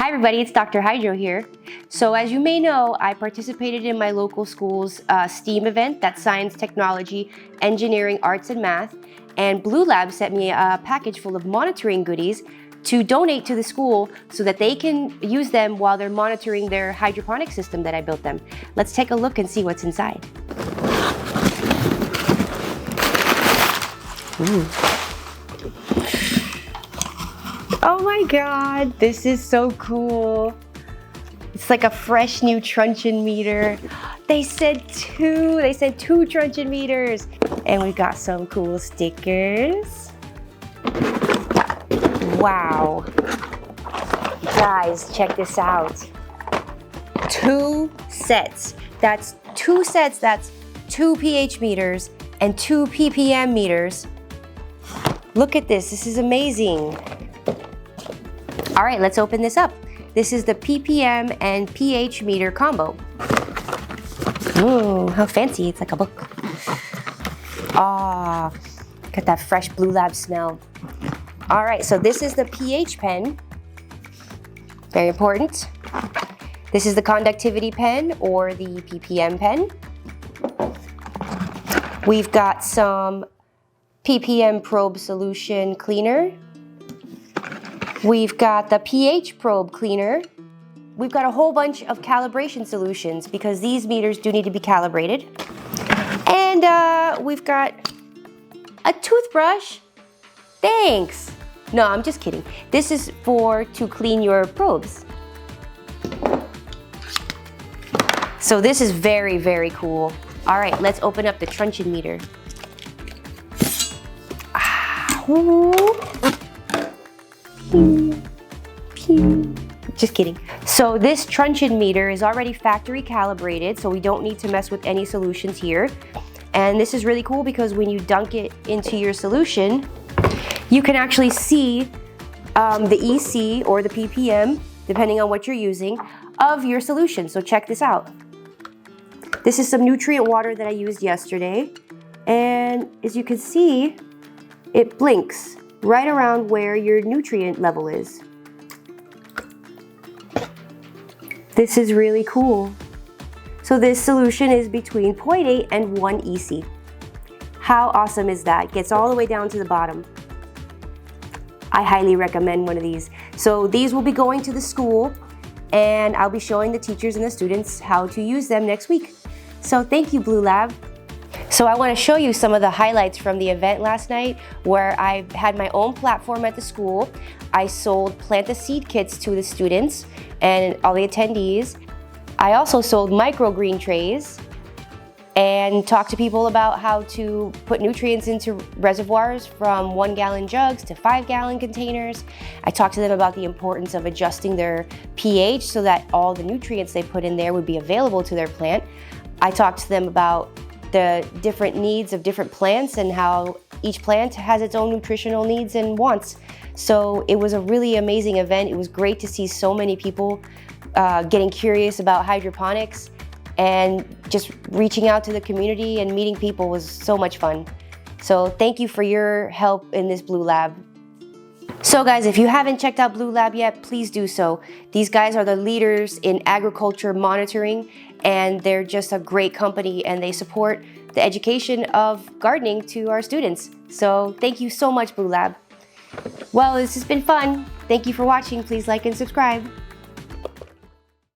Hi everybody, it's Dr. Hydro here. So as you may know, I participated in my local school's STEAM event, that's science, technology, engineering, arts, and math. And Bluelab sent me a package full of monitoring goodies to donate to the school so that they can use them while they're monitoring their hydroponic system that I built them. Let's take a look and see what's inside. Ooh. Oh my God, this is so cool. It's like a fresh new truncheon meter. They sent two truncheon meters. And we got some cool stickers. Wow. Guys, check this out. 2 sets. That's 2 sets, that's 2 pH meters and 2 ppm meters. Look at this, this is amazing. All right, let's open this up. This is the ppm and pH meter combo. Ooh, how fancy, it's like a book. Ah, got that fresh Bluelab smell. All right, so this is the pH pen. Very important. This is the conductivity pen or the ppm pen. We've got some ppm probe solution cleaner. We've got the pH probe cleaner. We've got a whole bunch of calibration solutions because these meters do need to be calibrated. And we've got a toothbrush. Thanks. No, I'm just kidding. This is to clean your probes. So this is very, very cool. All right, let's open up the truncheon meter. Just kidding. So this truncheon meter is already factory calibrated, so we don't need to mess with any solutions here. And this is really cool because when you dunk it into your solution, you can actually see the EC or the ppm, depending on what you're using, of your solution. So check this out. This is some nutrient water that I used yesterday. And as you can see, it blinks right around where your nutrient level is. This is really cool. So this solution is between 0.8 and 1 EC. How awesome is that? It gets all the way down to the bottom. I highly recommend one of these. So these will be going to the school and I'll be showing the teachers and the students how to use them next week. So thank you, Bluelab. So I want to show you some of the highlights from the event last night where I had my own platform at the school. I sold plant-a-seed kits to the students and all the attendees. I also sold microgreen trays and talked to people about how to put nutrients into reservoirs from 1-gallon jugs to 5-gallon containers. I talked to them about the importance of adjusting their pH so that all the nutrients they put in there would be available to their plant. I talked to them about the different needs of different plants and how each plant has its own nutritional needs and wants. So it was a really amazing event. It was great to see so many people getting curious about hydroponics, and just reaching out to the community and meeting people was so much fun. So thank you for your help in this Bluelab. So guys, if you haven't checked out Bluelab yet, please do so. These guys are the leaders in agriculture monitoring, and they're just a great company, and they support the education of gardening to our students. So thank you so much, Bluelab. Well, this has been fun. Thank you for watching. Please like and subscribe.